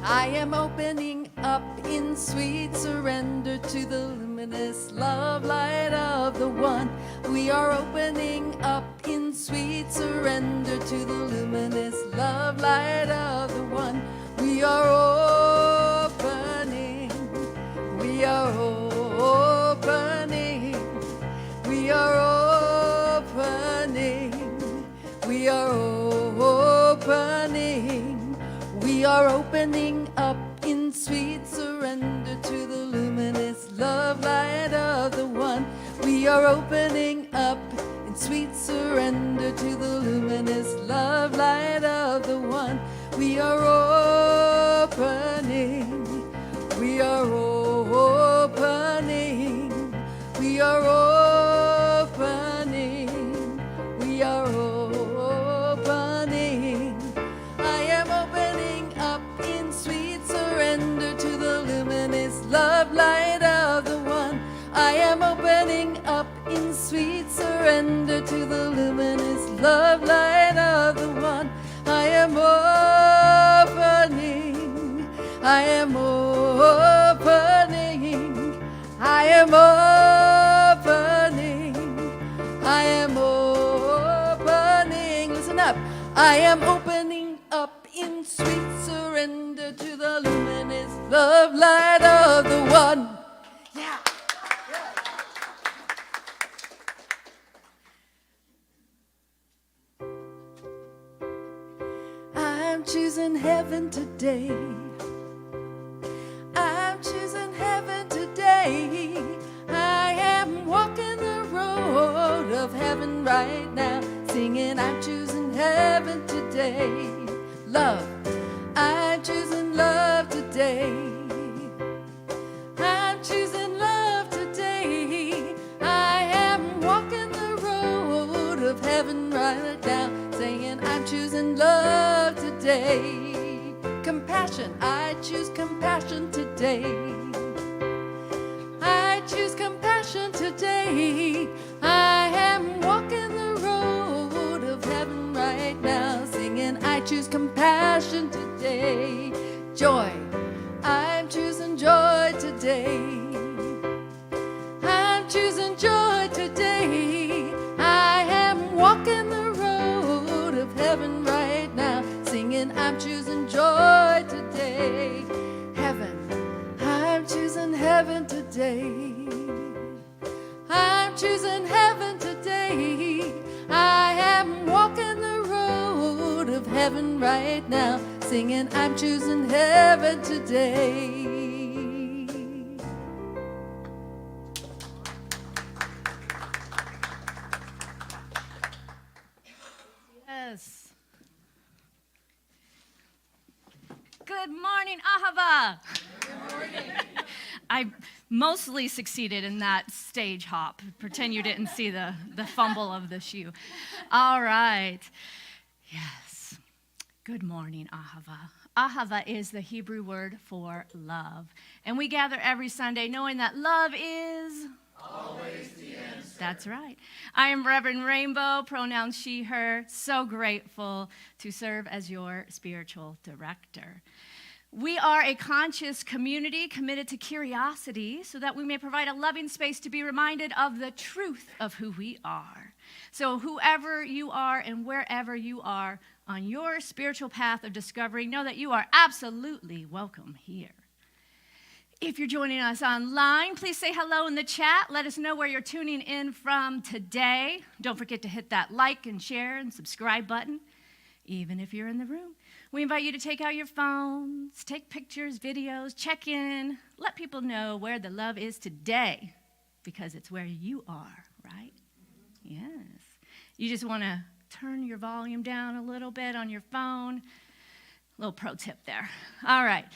I am opening up in sweet surrender to the luminous love light of the One. We are opening up in sweet surrender to the luminous love light of the One. We are opening, we are opening, we are opening, we are opening, we are opening up in sweet surrender to the luminous love light of the One. We are opening up in sweet surrender to the luminous love light of the One. We are opening, we are opening, we are opening, we are opening. I am opening up in sweet surrender to the luminous love light of the One. I am opening up in sweet surrender to the luminous love light of the One. I am opening, I am opening, I am opening, I am opening. Listen up. I am opening up in sweet surrender to the luminous love light of the One. Yeah. I'm choosing heaven today. I'm choosing heaven today. I am walking the road of heaven right now, singing I'm choosing heaven today. Love, I'm choosing love today. I'm choosing love today. I am walking the road of heaven right now, saying I'm choosing love today. Compassion, I choose compassion today. I choose compassion today. I am walking the road of heaven right now, singing I choose compassion today. Joy, I'm choosing joy today. I'm choosing joy today. I am walking the road of heaven right now, singing I'm choosing joy today. Heaven, I'm choosing heaven today. I'm choosing heaven today. I am walking the road of heaven right now, singing I'm choosing heaven today. Yes. Good morning, Ahava. Good morning. I mostly succeeded in that stage hop. Pretend you didn't see the fumble of the shoe. All right. Yes. Good morning, Ahava. Ahava is the Hebrew word for love. And we gather every Sunday knowing that love is always the answer. That's right. I am Reverend Rainbow, pronouns she, her. So grateful to serve as your spiritual director. We are a conscious community committed to curiosity so that we may provide a loving space to be reminded of the truth of who we are. So whoever you are and wherever you are on your spiritual path of discovery, know that you are absolutely welcome here. If you're joining us online, please say hello in the chat. Let us know where you're tuning in from today. Don't forget to hit that like and share and subscribe button, even if you're in the room. We invite you to take out your phones, take pictures, videos, check in, let people know where the love is today, because it's where you are, right? Yes. You just want to turn your volume down a little bit on your phone. Little pro tip there. All right.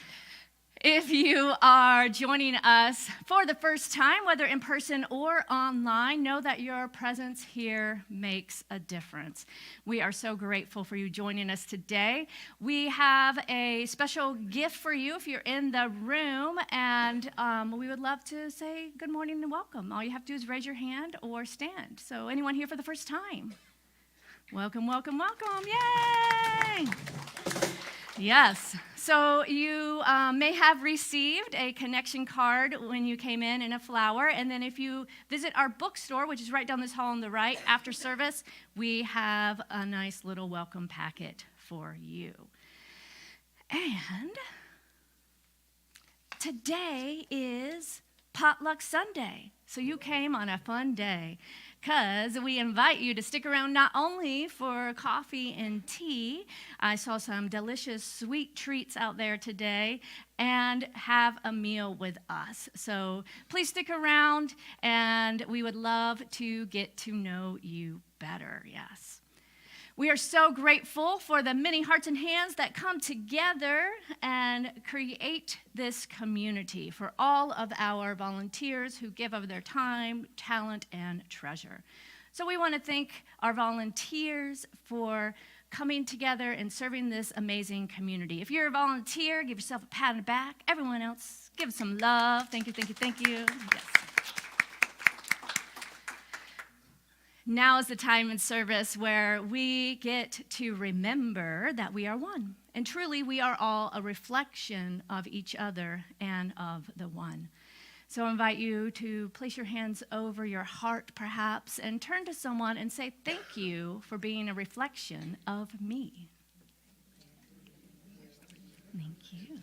If you are joining us for the first time, whether in person or online, know that your presence here makes a difference. We are so grateful for you joining us today. We have a special gift for you if you're in the room, and we would love to say good morning and welcome. All you have to do is raise your hand or stand. So anyone here for the first time? Welcome, welcome, welcome. Yay! Yes. So you may have received a connection card when you came in and a flower. And then if you visit our bookstore, which is right down this hall on the right, after service, we have a nice little welcome packet for you. And today is Potluck Sunday. So you came on a fun day, because we invite you to stick around not only for coffee and tea. I saw some delicious sweet treats out there today, and have a meal with us. So please stick around, and we would love to get to know you better. Yes. We are so grateful for the many hearts and hands that come together and create this community, for all of our volunteers who give of their time, talent, and treasure. So we want to thank our volunteers for coming together and serving this amazing community. If you're a volunteer, give yourself a pat on the back. Everyone else, give some love. Thank you, thank you, thank you. Yes. Now is the time in service where we get to remember that we are one. And truly, we are all a reflection of each other and of the one. So I invite you to place your hands over your heart, perhaps, and turn to someone and say, thank you for being a reflection of me. Thank you.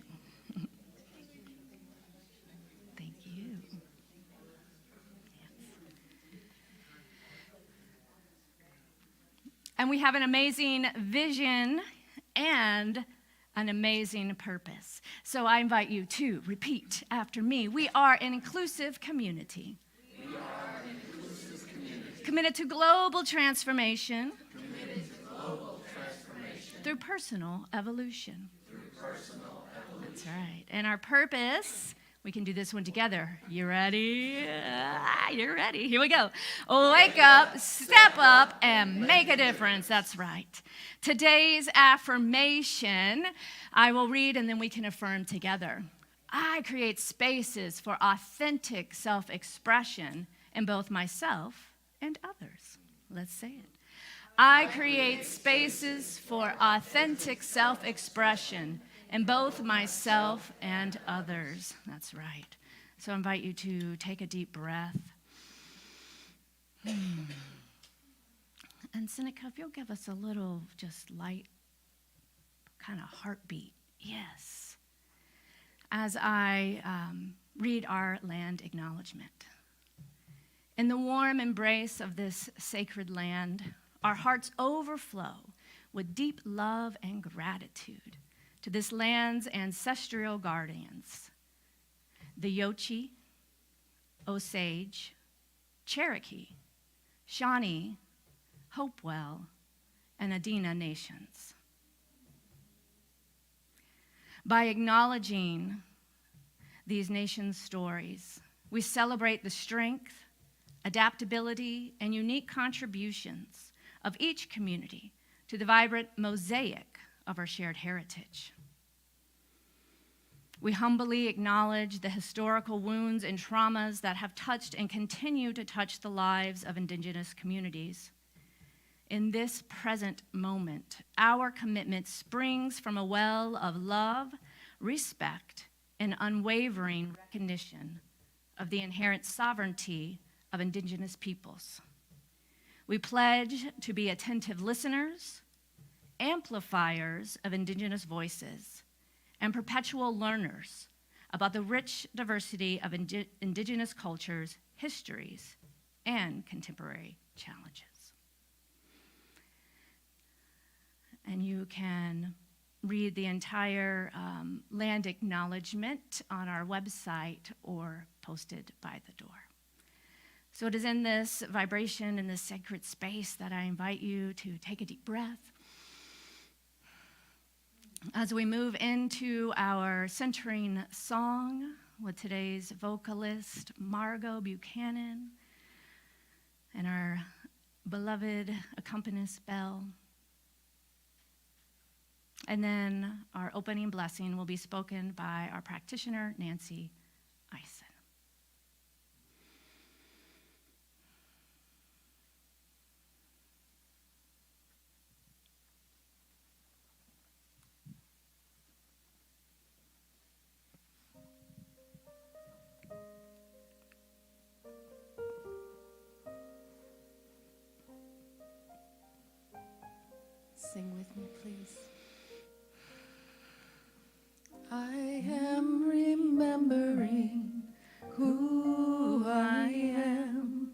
Thank you. And we have an amazing vision and an amazing purpose. So I invite you to repeat after me. We are an inclusive community. We are an inclusive community. Committed to global transformation. Committed to global transformation. Through personal evolution. Through personal evolution. That's right. And our purpose, we can do this one together. You ready? You're ready. Here we go. Wake up, step up, and make a difference. That's right. Today's affirmation, I will read and then we can affirm together. I create spaces for authentic self-expression in both myself and others. Let's say it. I create spaces for authentic self-expression in both myself and others. That's right. So I invite you to take a deep breath. And Seneca, if you'll give us a little just light kind of heartbeat. Yes. As I read our land acknowledgement. In the warm embrace of this sacred land, our hearts overflow with deep love and gratitude to this land's ancestral guardians, the Yochi, Osage, Cherokee, Shawnee, Hopewell, and Adena nations. By acknowledging these nations' stories, we celebrate the strength, adaptability, and unique contributions of each community to the vibrant mosaic of our shared heritage. We humbly acknowledge the historical wounds and traumas that have touched and continue to touch the lives of Indigenous communities. In this present moment, our commitment springs from a well of love, respect, and unwavering recognition of the inherent sovereignty of Indigenous peoples. We pledge to be attentive listeners, amplifiers of Indigenous voices, and perpetual learners about the rich diversity of Indigenous cultures, histories, and contemporary challenges. And you can read the entire land acknowledgement on our website or posted by the door. So it is in this vibration, in this sacred space, that I invite you to take a deep breath. As we move into our centering song with today's vocalist, Margot Buchanan, and our beloved accompanist, Belle. And then our opening blessing will be spoken by our practitioner, Nancy Eisen. Sing with me, please. I am remembering who I am.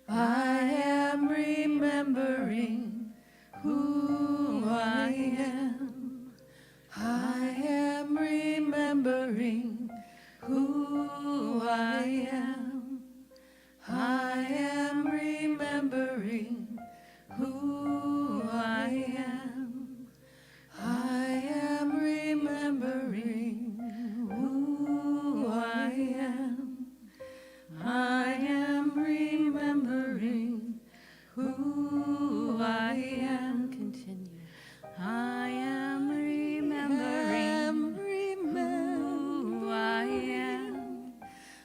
I am remembering who I am. I am remembering who I am. I am remembering who I am. I am remembering who I am. I am remembering who I am. Continue. I am remembering who I am.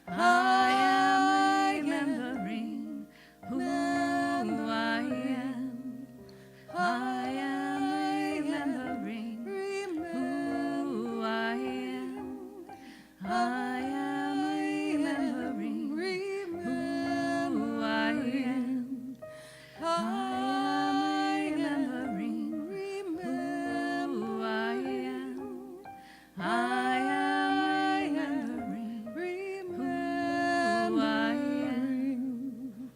I am remembering who I am. I am remembering who I am. I am remembering who I am. I am remembering who I am. I am remembering who I am.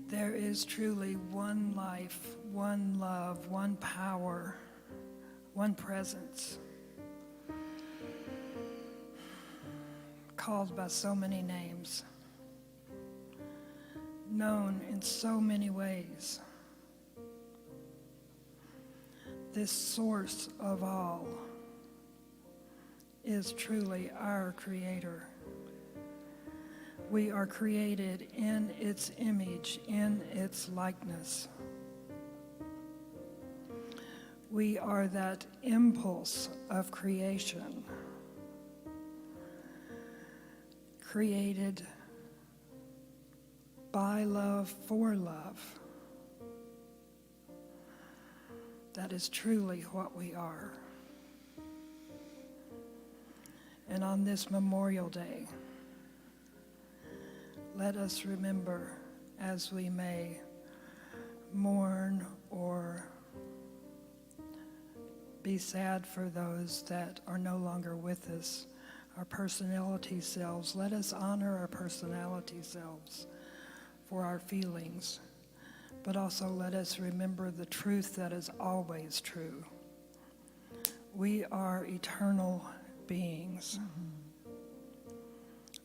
There is truly one life, one love, one power, one presence, called by so many names, known in so many ways. This source of all is truly our Creator. We are created in its image, in its likeness. We are that impulse of creation, created by love, for love. That is truly what we are. And on this Memorial Day, let us remember, as we may mourn or be sad for those that are no longer with us, our personality selves. Let us honor our personality selves for our feelings, but also let us remember the truth that is always true. We are eternal beings.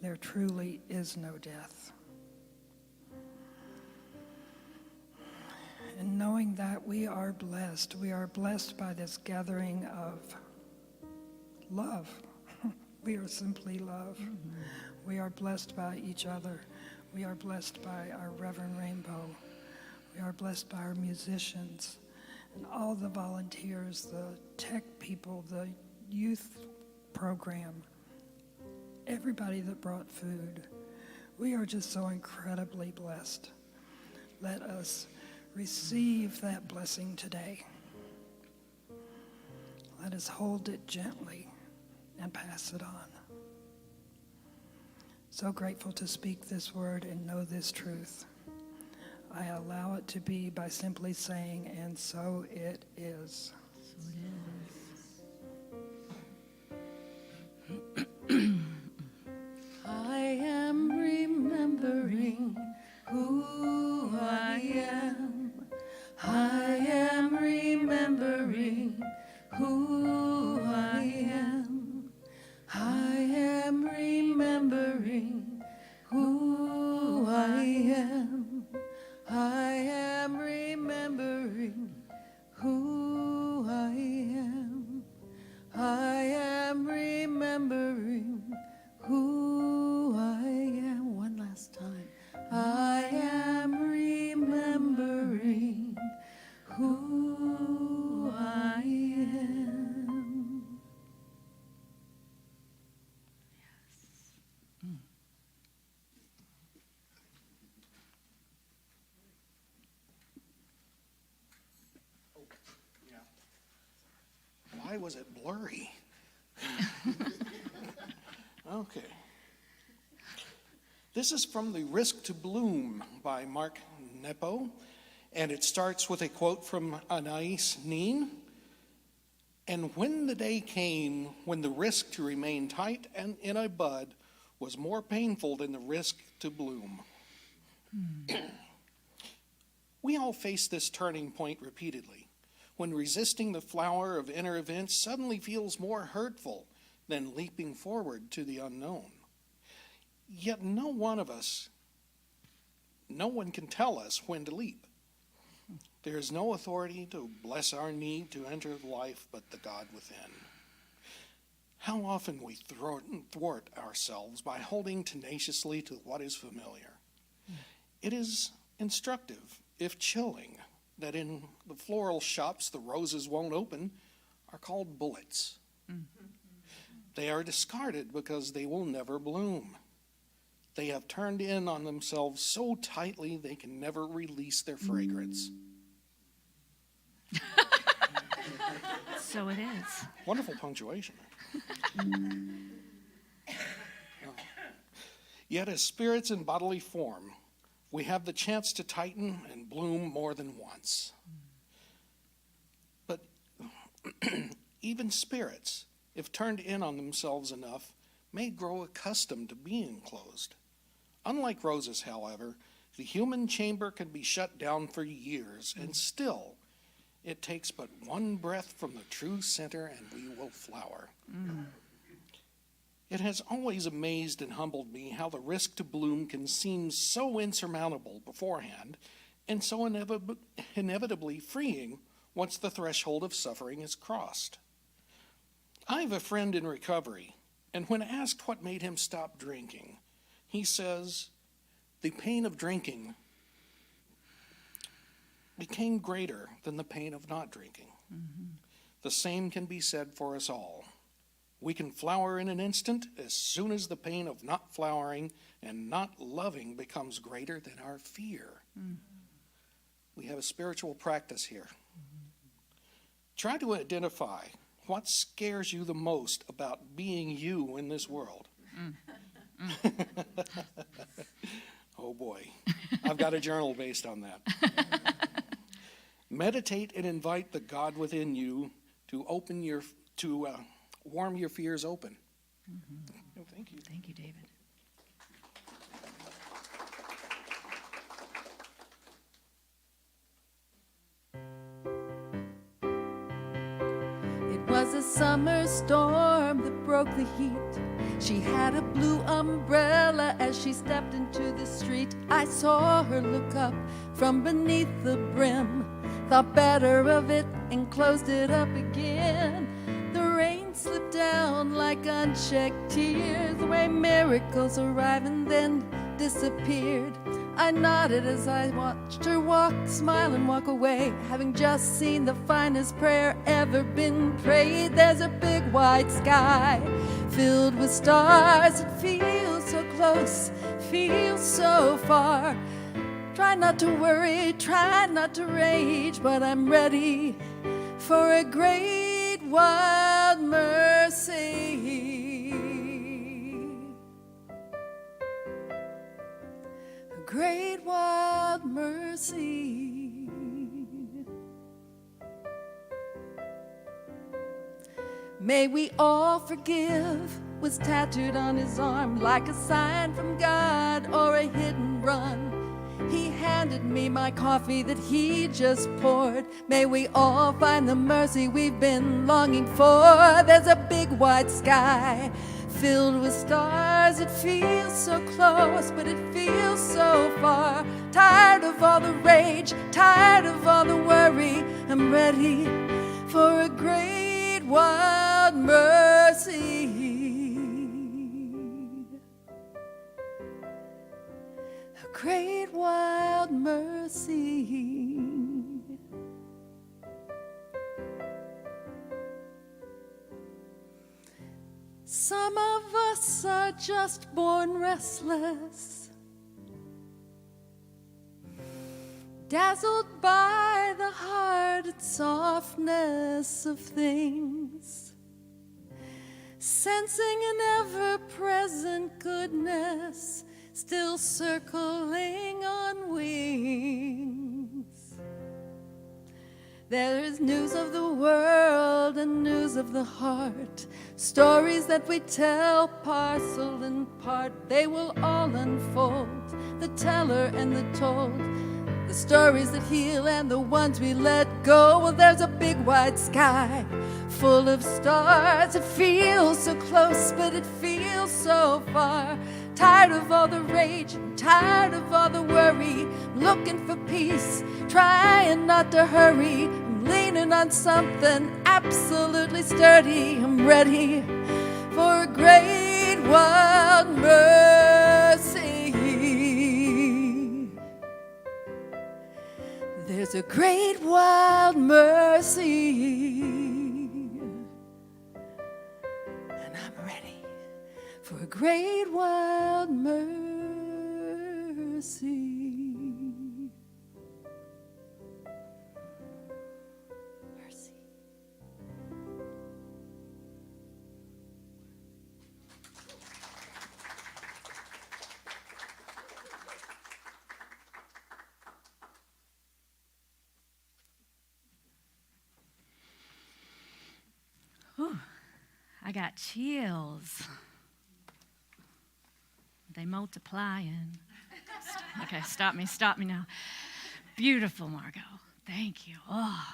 There truly is no death. And knowing that we are blessed by this gathering of love. We are simply love. We are blessed by each other. We are blessed by our Reverend Rainbow. We are blessed by our musicians and all the volunteers, the tech people, the youth program, everybody that brought food. We are just so incredibly blessed. Let us receive that blessing today. Let us hold it gently and pass it on. So grateful to speak this word and know this truth. I allow it to be by simply saying, and so it is. So it I am remembering who I am. I am remembering who I am. I am remembering who I am. I am remembering who I am. I am remembering who I am. One last time. I am remembering who I am. Why was it blurry? Okay. This is from The Risk to Bloom by Mark Nepo, And it starts with a quote from Anais Nin. And when the day came when the risk to remain tight and in a bud was more painful than the risk to bloom. We all face this turning point repeatedly, when resisting the flower of inner events suddenly feels more hurtful than leaping forward to the unknown. Yet no one can tell us when to leap. There is no authority to bless our need to enter life but the God within. How often we thwart ourselves by holding tenaciously to what is familiar. It is instructive, if chilling, that in the floral shops the roses won't open are called bullets. They are discarded because they will never bloom. They have turned in on themselves so tightly they can never release their fragrance. So it is. Wonderful punctuation. Yet as spirits in bodily form, we have the chance to tighten and bloom more than once. But even spirits, if turned in on themselves enough, may grow accustomed to being closed. Unlike roses, however, the human chamber can be shut down for years, and still it takes but one breath from the true center and we will flower. It has always amazed and humbled me how the risk to bloom can seem so insurmountable beforehand and so inevitably freeing once the threshold of suffering is crossed. I have a friend in recovery, and when asked what made him stop drinking, he says, the pain of drinking became greater than the pain of not drinking. The same can be said for us all. We can flower in an instant as soon as the pain of not flowering and not loving becomes greater than our fear. We have a spiritual practice here. Try to identify what scares you the most about being you in this world. Oh boy, I've got a journal based on that. Meditate and invite the God within you to warm your fears open. Oh, thank you. Thank you, David. It was a summer storm that broke the heat. She had a blue umbrella as she stepped into the street. I saw her look up from beneath the brim, thought better of it and closed it up again. The rain slipped down like unchecked tears, the way miracles arrive and then disappeared. I nodded as I watched her walk, smile and walk away, having just seen the finest prayer ever been prayed. There's a big wide sky filled with stars. It feels so close, feels so far. Try not to worry, try not to rage, but I'm ready for a great wild mercy. A great wild mercy. May we all forgive was tattooed on his arm like a sign from God or a hit and run. He handed me my coffee that he just poured. May we all find the mercy we've been longing for. There's a big wide sky filled with stars. It feels so close, but it feels so far. Tired of all the rage, tired of all the worry. I'm ready for a great wild mercy. Great wild mercy. Some of us are just born restless, dazzled by the hearted softness of things, sensing an ever-present goodness still circling on wings. There is news of the world and news of the heart. Stories that we tell, parcel and part. They will all unfold, the teller and the told. The stories that heal and the ones we let go. Well, there's a big wide sky full of stars. It feels so close, but it feels so far. Tired of all the rage, tired of all the worry. I'm looking for peace, trying not to hurry. I'm leaning on something absolutely sturdy. I'm ready for a great wild mercy. There's a great wild mercy, and I'm ready for a great wild mercy. Mercy. Whew, I got chills. They multiplying. Okay, stop me now. Beautiful, Margot. Thank you. Oh,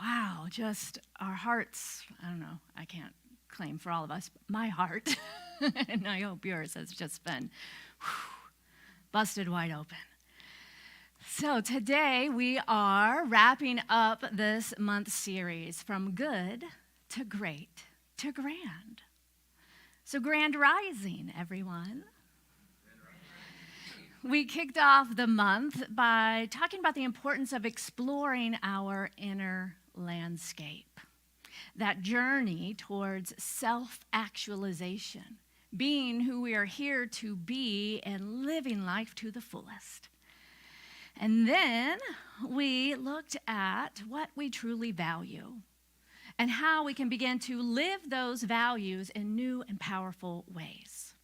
wow. Just our hearts, I don't know, I can't claim for all of us, but my heart, and I hope yours has just been busted wide open. So today we are wrapping up this month's series, From Good to Great to Grand. So grand rising, everyone. We kicked off the month by talking about the importance of exploring our inner landscape, that journey towards self-actualization, being who we are here to be and living life to the fullest. And then we looked at what we truly value and how we can begin to live those values in new and powerful ways.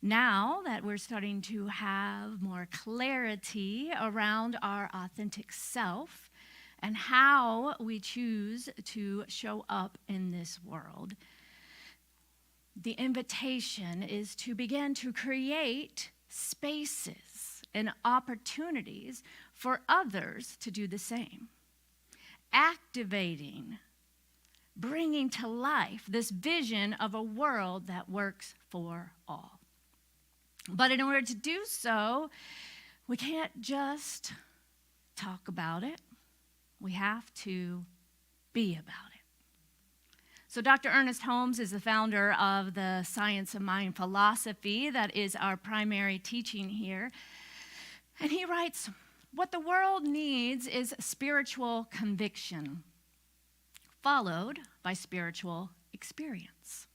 Now that we're starting to have more clarity around our authentic self and how we choose to show up in this world, the invitation is to begin to create spaces and opportunities for others to do the same. Activating, bringing to life this vision of a world that works for all. But in order to do so, we can't just talk about it. We have to be about it. So Dr. Ernest Holmes is the founder of the Science of Mind philosophy that is our primary teaching here. And he writes, what the world needs is spiritual conviction, followed by spiritual experience.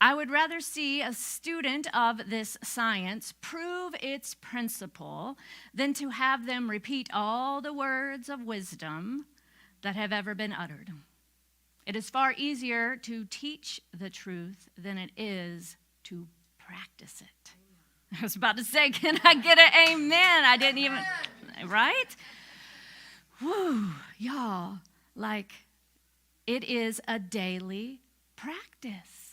I would rather see a student of this science prove its principle than to have them repeat all the words of wisdom that have ever been uttered. It is far easier to teach the truth than it is to practice it. I was about to say, can I get an amen? I didn't even, right? Woo, y'all, like it is a daily practice.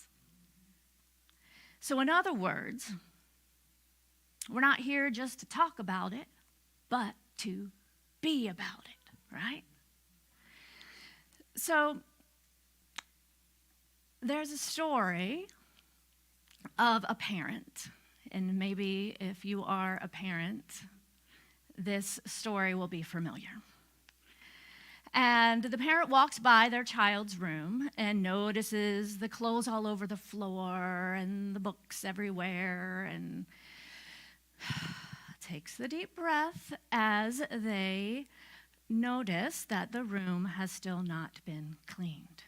So in other words, we're not here just to talk about it, but to be about it, right? So there's a story of a parent, and maybe if you are a parent, this story will be familiar. And the parent walks by their child's room and notices the clothes all over the floor and the books everywhere, and takes the deep breath as they notice that the room has still not been cleaned.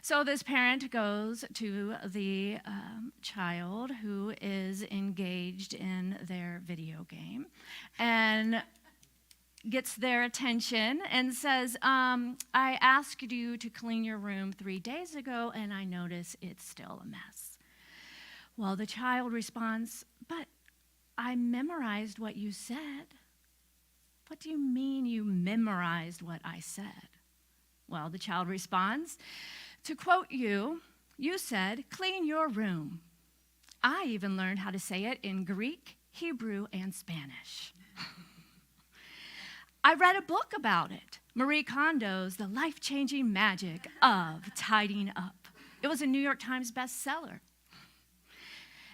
So this parent goes to the child who is engaged in their video game and gets their attention and says, I asked you to clean your room 3 days ago, and I notice it's still a mess. Well, the child responds, but I memorized what you said. What do you mean you memorized what I said? Well, the child responds, to quote you, you said, clean your room. I even learned how to say it in Greek, Hebrew, and Spanish. I read a book about it, Marie Kondo's The Life-Changing Magic of Tidying Up. It was a New York Times bestseller.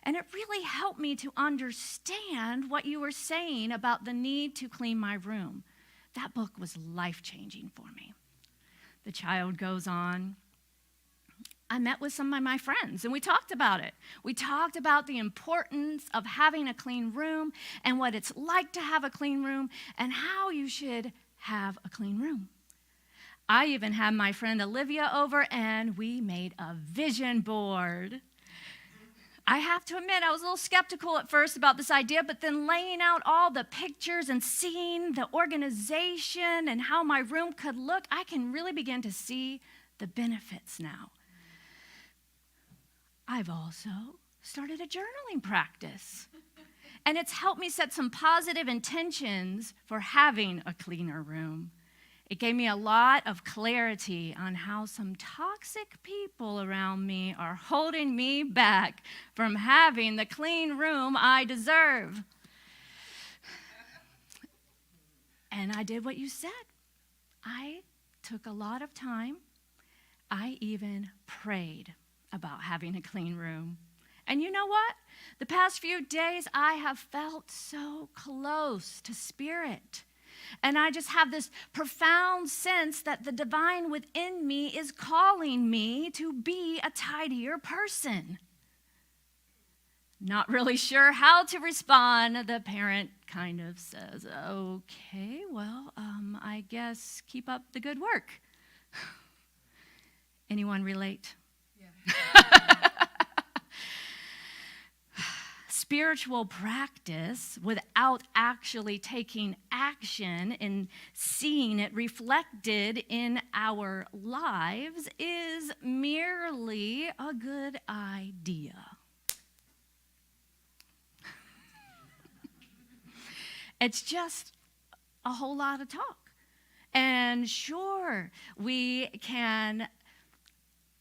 And it really helped me to understand what you were saying about the need to clean my room. That book was life-changing for me. The child goes on. I met with some of my friends, and we talked about it. We talked about the importance of having a clean room and what it's like to have a clean room and how you should have a clean room. I even had my friend Olivia over, and we made a vision board. I have to admit, I was a little skeptical at first about this idea, but then laying out all the pictures and seeing the organization and how my room could look, I can really begin to see the benefits now. I've also started a journaling practice, and it's helped me set some positive intentions for having a cleaner room. It gave me a lot of clarity on how some toxic people around me are holding me back from having the clean room I deserve. And I did what you said. I took a lot of time. I even prayed about having a clean room. And you know what? The past few days, I have felt so close to Spirit. And I just have this profound sense that the divine within me is calling me to be a tidier person. Not really sure how to respond. The parent kind of says, okay, well, I guess keep up the good work. Anyone relate? Spiritual practice without actually taking action and seeing it reflected in our lives is merely a good idea. It's just a whole lot of talk. And sure, we can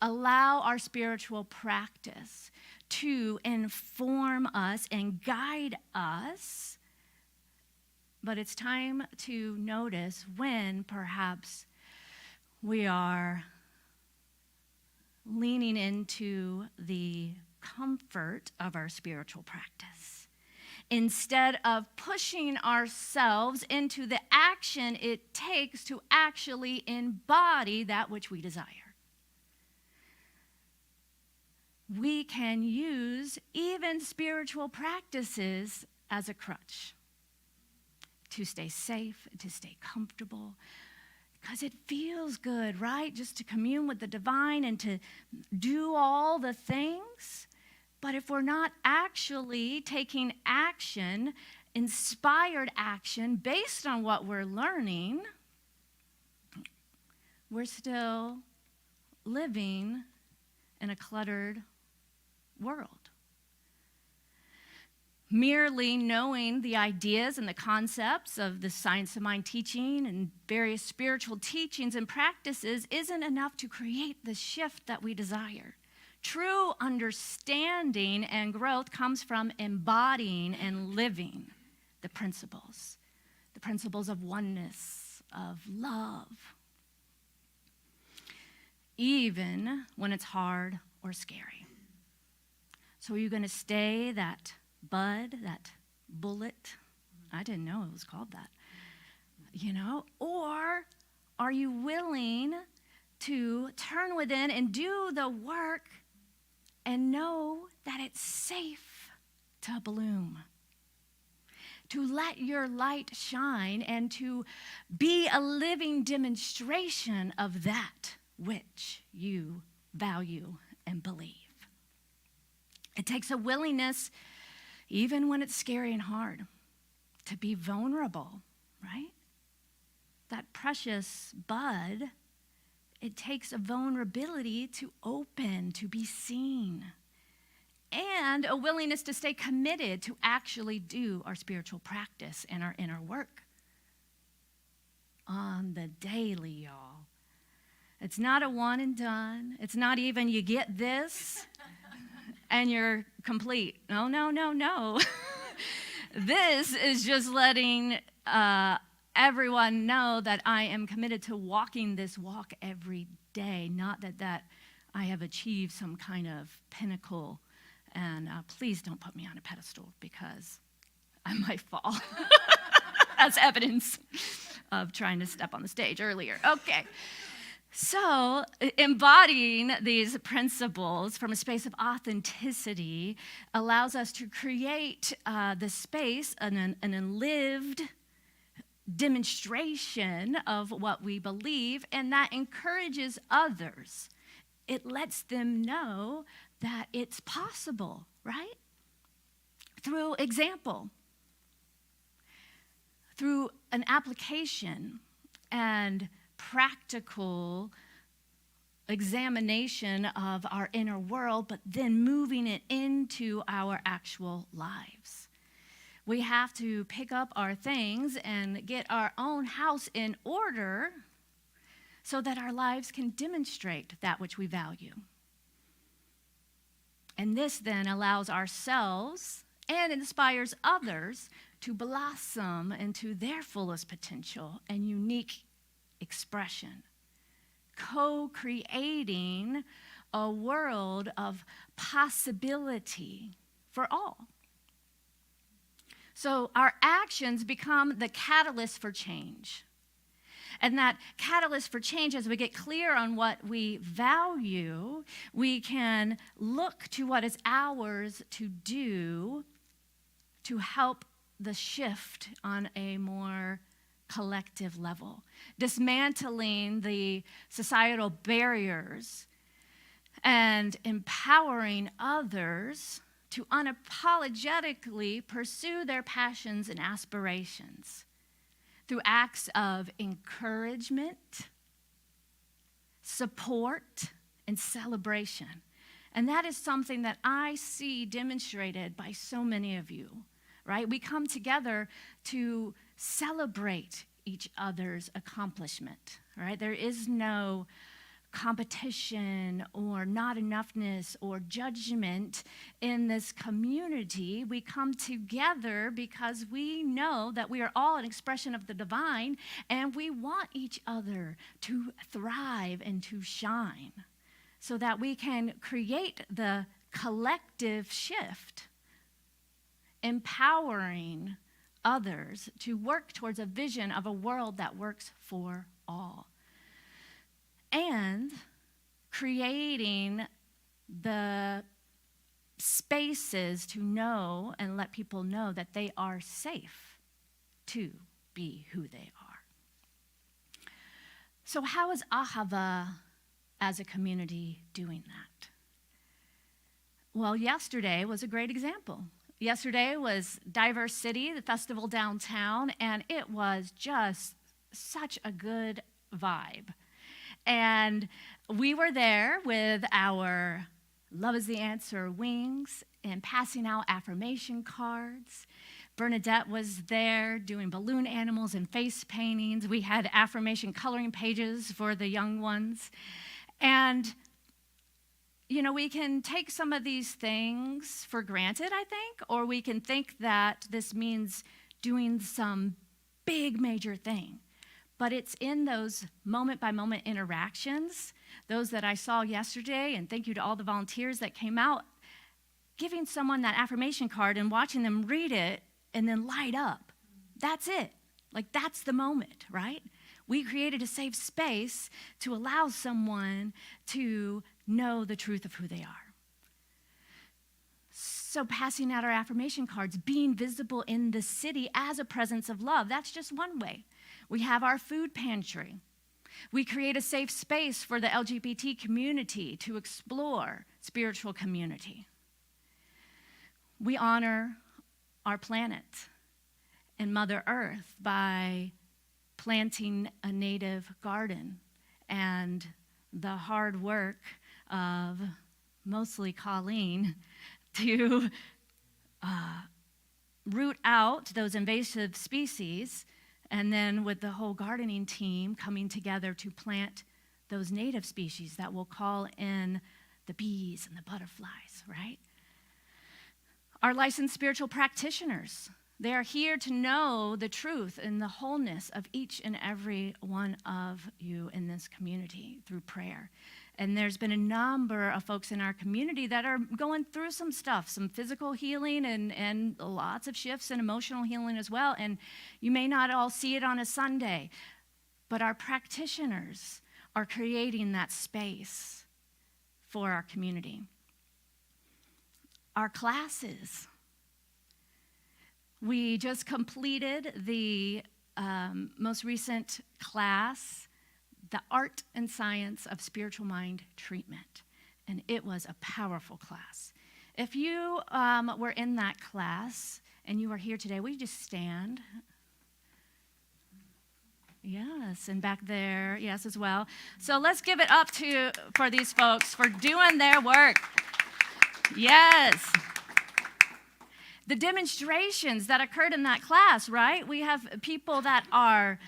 allow our spiritual practice to inform us and guide us, but it's time to notice when perhaps we are leaning into the comfort of our spiritual practice instead of pushing ourselves into the action it takes to actually embody that which we desire. We can use even spiritual practices as a crutch to stay safe, to stay comfortable, because it feels good, right? Just to commune with the divine and to do all the things. But if we're not actually taking action, inspired action based on what we're learning, we're still living in a cluttered world. Merely knowing the ideas and the concepts of the science of mind teaching and various spiritual teachings and practices isn't enough to create the shift that we desire. True understanding and growth comes from embodying and living the principles of oneness, of love, even when it's hard or scary. So are you going to stay that bud, that bullet? I didn't know it was called that. Or are you willing to turn within and do the work and know that it's safe to bloom, to let your light shine and to be a living demonstration of that which you value and believe? It takes a willingness, even when it's scary and hard, to be vulnerable, right? That precious bud, it takes a vulnerability to open, to be seen, and a willingness to stay committed to actually do our spiritual practice and our inner work. on the daily, y'all. It's not a one and done. It's not even you get this and you're complete. No, no, no, no. This is just letting everyone know that I am committed to walking this walk every day, not that I have achieved some kind of pinnacle. And please don't put me on a pedestal because I might fall. As evidence of trying to step on the stage earlier. Okay. So, embodying these principles from a space of authenticity allows us to create the space, an lived demonstration of what we believe, and that encourages others. It lets them know that it's possible, right? Through example, through an application and practical examination of our inner world, but then moving it into our actual lives. We have to pick up our things and get our own house in order so that our lives can demonstrate that which we value. And this then allows ourselves and inspires others to blossom into their fullest potential and unique expression, co-creating a world of possibility for all. So our actions become the catalyst for change. And that catalyst for change, as we get clear on what we value, we can look to what is ours to do to help the shift on a more collective level, dismantling the societal barriers and empowering others to unapologetically pursue their passions and aspirations through acts of encouragement, support, and celebration. And that is something that I see demonstrated by so many of you, right? We come together to celebrate each other's accomplishment, right? There is no competition or not enoughness or judgment in this community. We come together because we know that we are all an expression of the divine, and we want each other to thrive and to shine so that we can create the collective shift, empowering others to work towards a vision of a world that works for all. And creating the spaces to know and let people know that they are safe to be who they are. So how is Ahava as a community doing that? Well, yesterday was a great example. Yesterday was Diverse City, the festival downtown, and it was just such a good vibe. And we were there with our Love is the Answer wings and passing out affirmation cards. Bernadette was there doing balloon animals and face paintings. We had affirmation coloring pages for the young ones. And, you know, we can take some of these things for granted, I think, or we can think that this means doing some big major thing. But it's in those moment-by-moment interactions, those that I saw yesterday, and thank you to all the volunteers that came out, giving someone that affirmation card and watching them read it and then light up. That's it. Like, that's the moment, right? We created a safe space to allow someone to know the truth of who they are. So passing out our affirmation cards, being visible in the city as a presence of love, that's just one way. We have our food pantry. We create a safe space for the LGBT community to explore spiritual community. We honor our planet and Mother Earth by planting a native garden and the hard work of mostly Colleen to root out those invasive species And then with the whole gardening team coming together to plant those native species that will call in the bees and the butterflies, right? Our licensed spiritual practitioners, they are here to know the truth and the wholeness of each and every one of you in this community through prayer. And there's been a number of folks in our community that are going through some stuff, some physical healing and lots of shifts in emotional healing as well. And you may not all see it on a Sunday, but our practitioners are creating that space for our community. Our classes. We just completed the most recent class, The Art and Science of Spiritual Mind Treatment, and it was a powerful class. If you were in that class and you are here today, will you just stand? Yes, and back there, yes, as well. So let's give it up for these folks for doing their work. Yes. The demonstrations that occurred in that class, right? We have people that are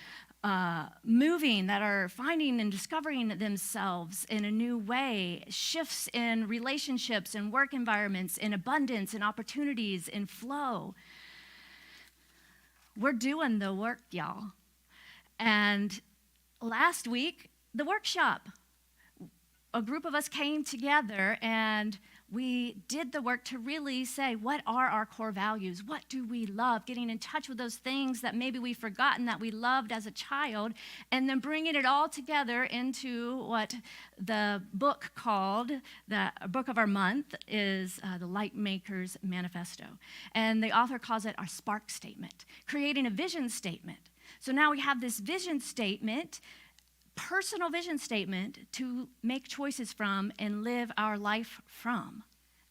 moving, that are finding and discovering themselves in a new way, shifts in relationships and work environments, in abundance, in opportunities, in flow. We're doing the work, y'all. And last week, the workshop, a group of us came together and we did the work to really say, what are our core values? What do we love? Getting in touch with those things that maybe we've forgotten that we loved as a child, and then bringing it all together into what the book called, the book of our month is the Light Maker's Manifesto. And the author calls it our spark statement, creating a vision statement. So now we have this vision statement, personal vision statement to make choices from and live our life from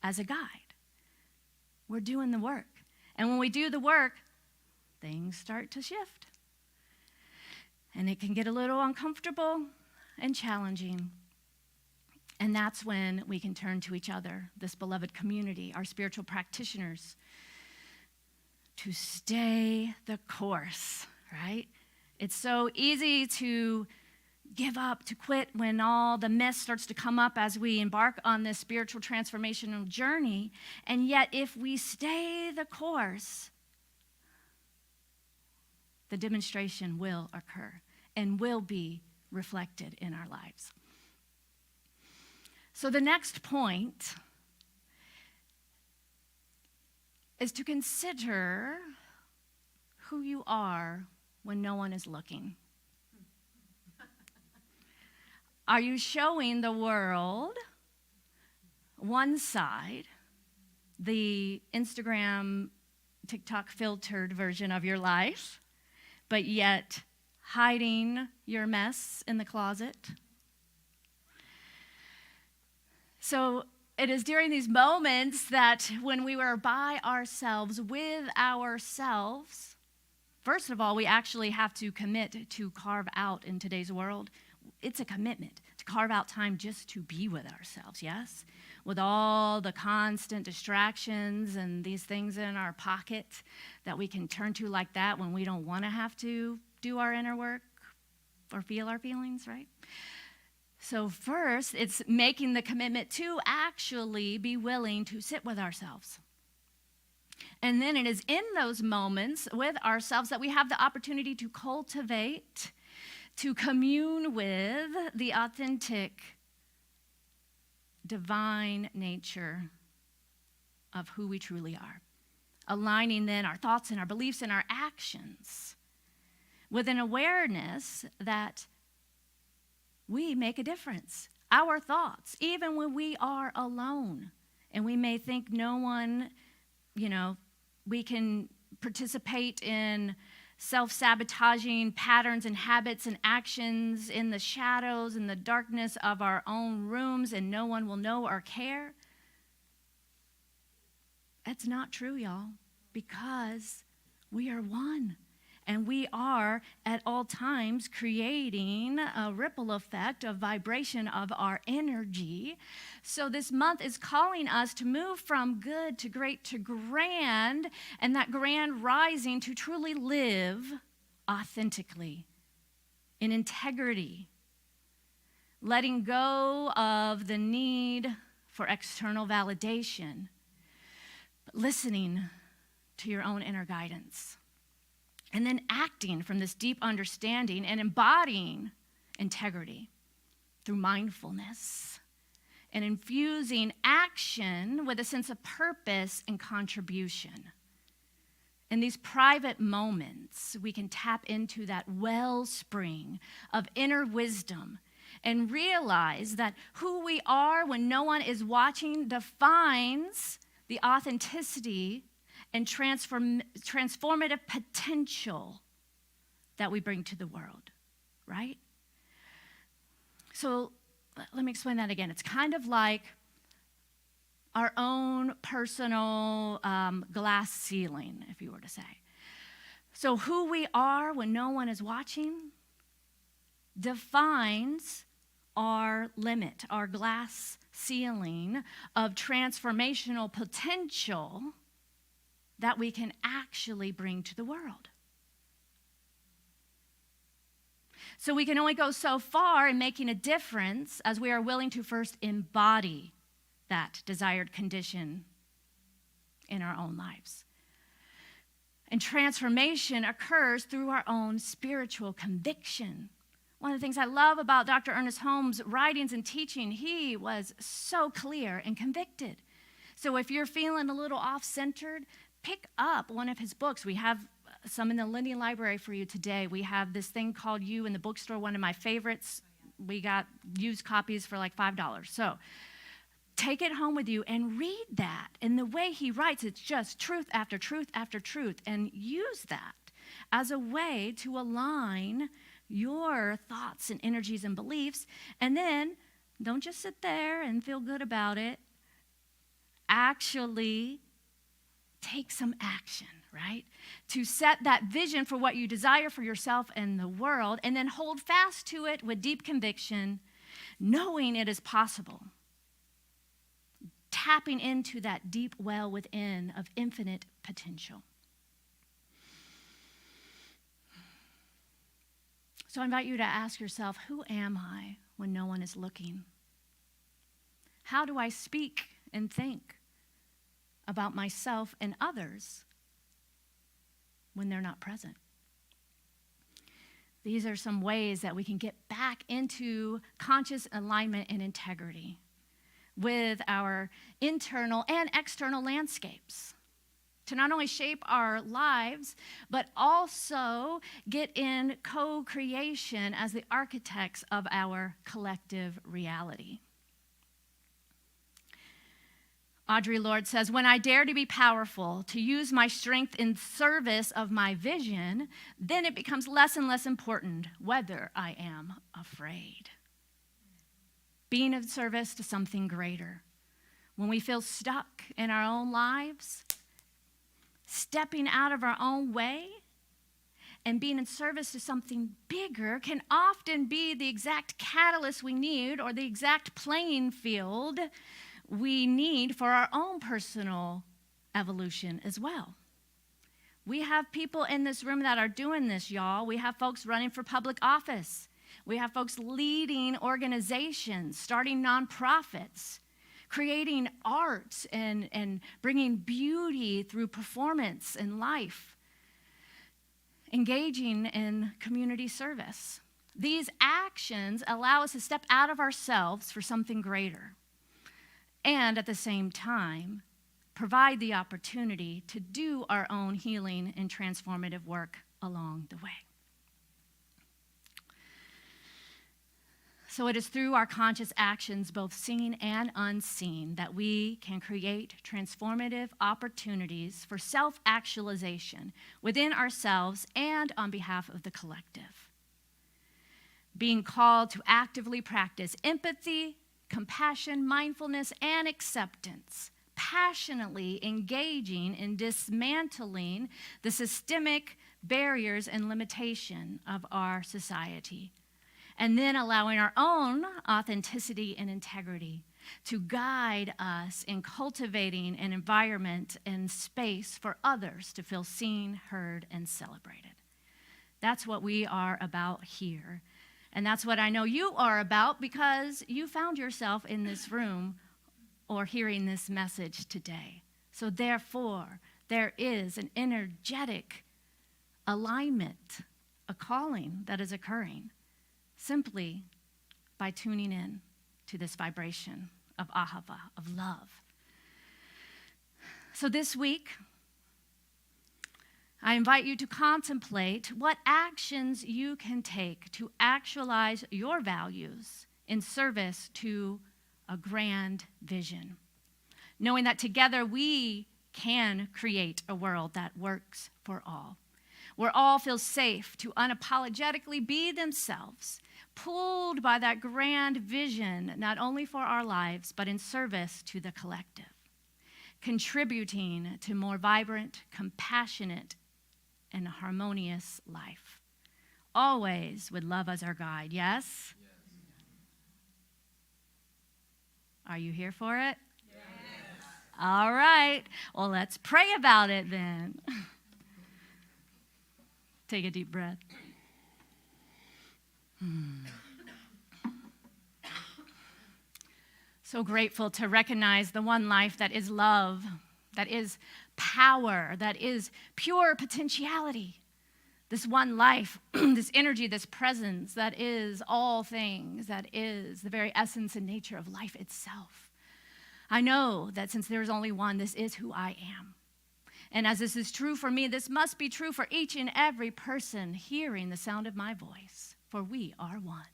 as a guide. We're doing the work. And when we do the work, things start to shift. And it can get a little uncomfortable and challenging. And that's when we can turn to each other, this beloved community, our spiritual practitioners, to stay the course, right? It's so easy to give up, to quit when all the mess starts to come up as we embark on this spiritual transformational journey. And yet, if we stay the course, the demonstration will occur and will be reflected in our lives. So the next point is to consider who you are when no one is looking. Are you showing the world one side, the Instagram, TikTok filtered version of your life, but yet hiding your mess in the closet? So it is during these moments that when we were by ourselves, with ourselves, first of all, we actually have to commit to carve out in today's world. It's a commitment to carve out time just to be with ourselves, yes? With all the constant distractions and these things in our pocket that we can turn to like that when we don't want to have to do our inner work or feel our feelings, right? So first, it's making the commitment to actually be willing to sit with ourselves. And then it is in those moments with ourselves that we have the opportunity to cultivate, to commune with the authentic, divine nature of who we truly are. Aligning then our thoughts and our beliefs and our actions with an awareness that we make a difference. Our thoughts, even when we are alone, and we may think no one, we can participate in self-sabotaging patterns and habits and actions in the shadows and the darkness of our own rooms, and no one will know or care. That's not true, y'all, because we are one. And we are at all times creating a ripple effect of vibration of our energy. So this month is calling us to move from good to great to grand, and that grand rising to truly live authentically, in integrity, letting go of the need for external validation, but listening to your own inner guidance, and then acting from this deep understanding and embodying integrity through mindfulness and infusing action with a sense of purpose and contribution. In these private moments, we can tap into that wellspring of inner wisdom and realize that who we are when no one is watching defines the authenticity and transformative potential that we bring to the world, right? So let me explain that again. It's kind of like our own personal glass ceiling, if you were to say. So who we are when no one is watching defines our limit, our glass ceiling of transformational potential that we can actually bring to the world. So we can only go so far in making a difference as we are willing to first embody that desired condition in our own lives. And transformation occurs through our own spiritual conviction. One of the things I love about Dr. Ernest Holmes' writings and teaching, he was so clear and convicted. So if you're feeling a little off-centered, pick up one of his books. We have some in the Lindy Library for you today. We have this thing called You in the bookstore, one of my favorites. We got used copies for like $5. So take it home with you and read that. And the way he writes, it's just truth after truth after truth. And use that as a way to align your thoughts and energies and beliefs. And then don't just sit there and feel good about it. Actually take some action, right? To set that vision for what you desire for yourself and the world, and then hold fast to it with deep conviction, knowing it is possible. Tapping into that deep well within of infinite potential. So I invite you to ask yourself, who am I when no one is looking? How do I speak and think about myself and others when they're not present? These are some ways that we can get back into conscious alignment and integrity with our internal and external landscapes to not only shape our lives, but also get in co-creation as the architects of our collective reality. Audre Lorde says, when I dare to be powerful, to use my strength in service of my vision, then it becomes less and less important whether I am afraid. Being of service to something greater. When we feel stuck in our own lives, stepping out of our own way and being in service to something bigger can often be the exact catalyst we need or the exact playing field we need for our own personal evolution as well. We have people in this room that are doing this, y'all. We have folks running for public office. We have folks leading organizations, starting nonprofits, creating art and bringing beauty through performance and life, engaging in community service. These actions allow us to step out of ourselves for something greater, and at the same time, provide the opportunity to do our own healing and transformative work along the way. So it is through our conscious actions, both seen and unseen, that we can create transformative opportunities for self-actualization within ourselves and on behalf of the collective. Being called to actively practice empathy, compassion, mindfulness, and acceptance, passionately engaging in dismantling the systemic barriers and limitation of our society, and then allowing our own authenticity and integrity to guide us in cultivating an environment and space for others to feel seen, heard, and celebrated. That's what we are about here. And that's what I know you are about because you found yourself in this room or hearing this message today. So therefore, there is an energetic alignment, a calling that is occurring simply by tuning in to this vibration of Ahava, of love. So this week, I invite you to contemplate what actions you can take to actualize your values in service to a grand vision, knowing that together we can create a world that works for all, where all feel safe to unapologetically be themselves, pulled by that grand vision, not only for our lives, but in service to the collective, contributing to more vibrant, compassionate, and harmonious life. Always with love as our guide, yes? Are you here for it? Yes. All right. Well, let's pray about it then. Take a deep breath. So grateful to recognize the one life that is love, that is power, that is pure potentiality. This one life, this energy, this presence that is all things, that is the very essence and nature of life itself. I know that since there is only one, this is who I am. And as this is true for me, this must be true for each and every person hearing the sound of my voice, for we are one.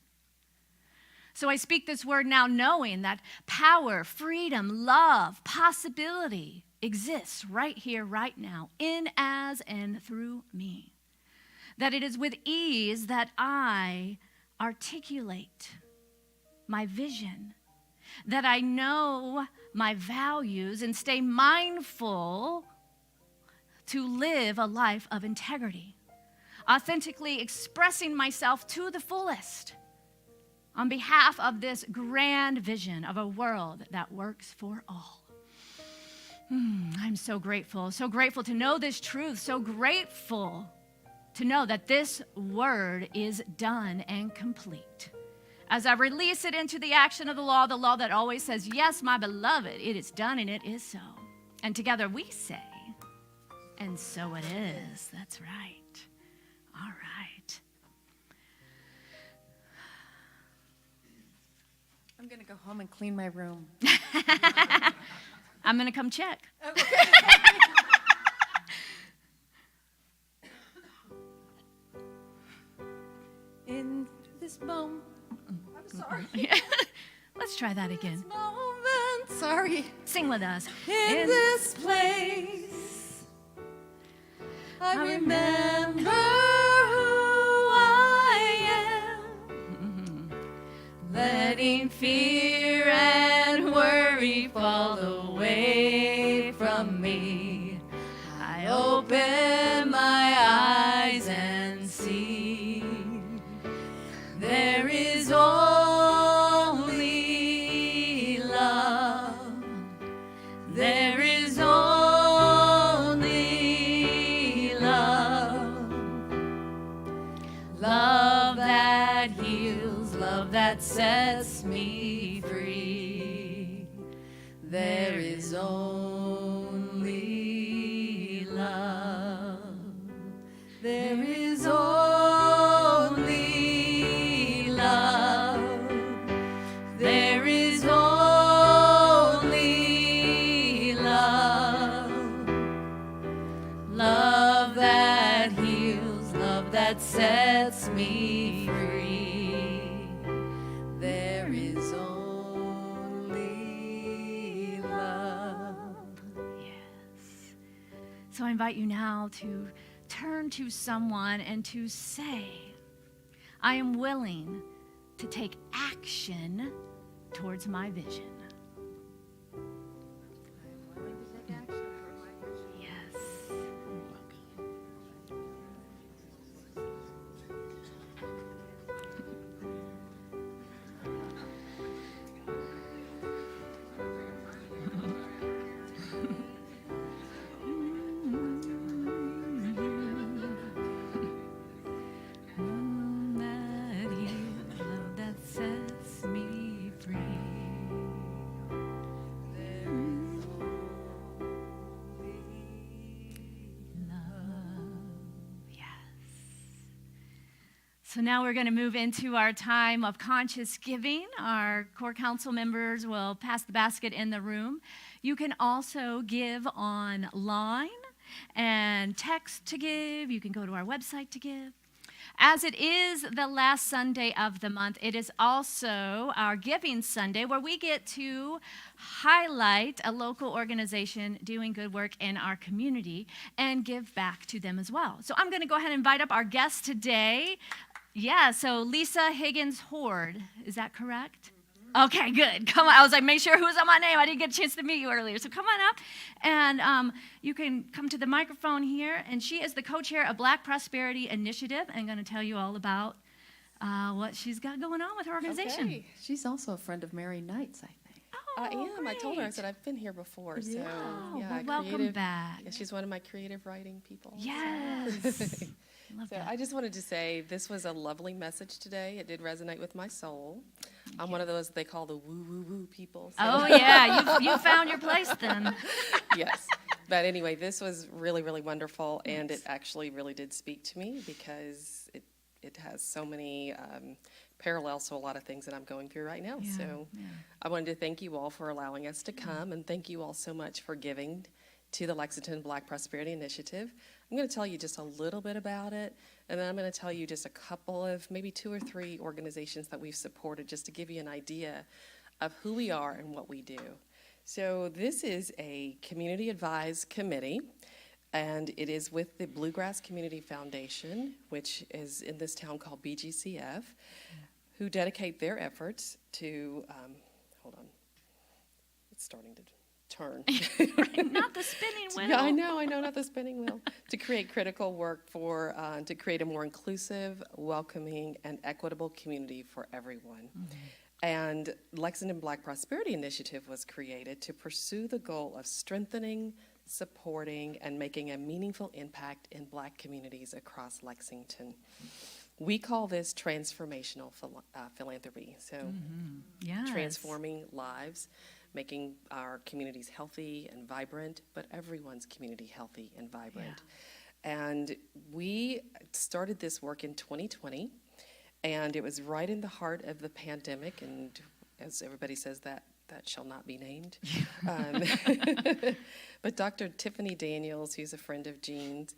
So I speak this word now knowing that power, freedom, love, possibility exists right here, right now, in, as, and through me. That it is with ease that I articulate my vision, that I know my values and stay mindful to live a life of integrity, authentically expressing myself to the fullest on behalf of this grand vision of a world that works for all. I'm so grateful to know this truth, so grateful to know that this word is done and complete. As I release it into the action of the law that always says, yes, my beloved, it is done and it is so. And together we say, and so it is. That's right. All right. I'm going to go home and clean my room. I'm going to come check. Okay. In this moment, I'm sorry. Let's try that again. This moment, sorry. Sing with us. In this place, I remember who I am. Letting fear and worry fall away from me. I open my eyes and see there is only love. There is only love. Love that heals, love that sets me free. There is only love. There is only love. There is only love. Love that heals, love that sets me free. There is only love. Yes. So I invite you now to turn to someone and to say, I am willing to take action towards my vision. Yes. So now we're going to move into our time of conscious giving. Our core council members will pass the basket in the room. You can also give online and text to give. You can go to our website to give. As it is the last Sunday of the month, it is also our Giving Sunday, where we get to highlight a local organization doing good work in our community and give back to them as well. So I'm going to go ahead and invite up our guest today. Yeah, so Lisa Higgins Horde, is that correct? Okay, good. Come on. I was like, make sure who's on my name. I didn't get a chance to meet you earlier. So come on up, and you can come to the microphone here. And she is the co-chair of Black Prosperity Initiative and going to tell you all about what she's got going on with her organization. Okay. She's also a friend of Mary Knight's, I think. Oh, I am. great. I told her, I said, I've been here before. So, Oh, yeah, well, welcome creative- back. Yeah, she's one of my creative writing people. Yes. Love So that. I just wanted to say this was a lovely message today. It did resonate with my soul. I'm one of those they call the woo-woo-woo people. So. Oh, yeah. You found your place then. Yes. But anyway, this was really, really wonderful, and it actually really did speak to me because it has so many parallels to a lot of things that I'm going through right now. Yeah, So yeah. I wanted to thank you all for allowing us to come, and thank you all so much for giving to the Lexington Black Prosperity Initiative. I'm going to tell you just a little bit about it, and then I'm going to tell you just a couple of, maybe 2 or 3 organizations that we've supported, just to give you an idea of who we are and what we do. So this is a community advised committee, and it is with the Bluegrass Community Foundation, which is in this town called BGCF, who dedicate their efforts to, hold on, it's starting to turn. Not the spinning wheel. Yeah, I know, not the spinning wheel. To create critical work for, to create a more inclusive, welcoming, and equitable community for everyone. And Lexington Black Prosperity Initiative was created to pursue the goal of strengthening, supporting, and making a meaningful impact in Black communities across Lexington. We call this transformational philanthropy. So Yes. transforming lives, making our communities healthy and vibrant, but everyone's community healthy and vibrant. And we started this work in 2020, and it was right in the heart of the pandemic, and as everybody says, that shall not be named. But Dr. Tiffany Daniels, who's a friend of Jean's,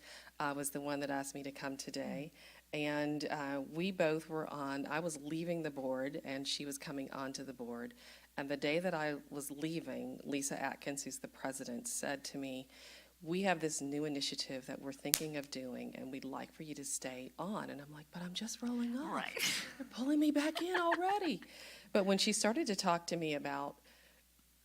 was the one that asked me to come today. And we both were on, I was leaving the board, and she was coming onto the board. And the day that I was leaving, Lisa Atkins, who's the president, said to me, we have this new initiative that we're thinking of doing, and we'd like for you to stay on. And I'm like, but I'm just rolling off. Right. They're pulling me back in already. But when she started to talk to me about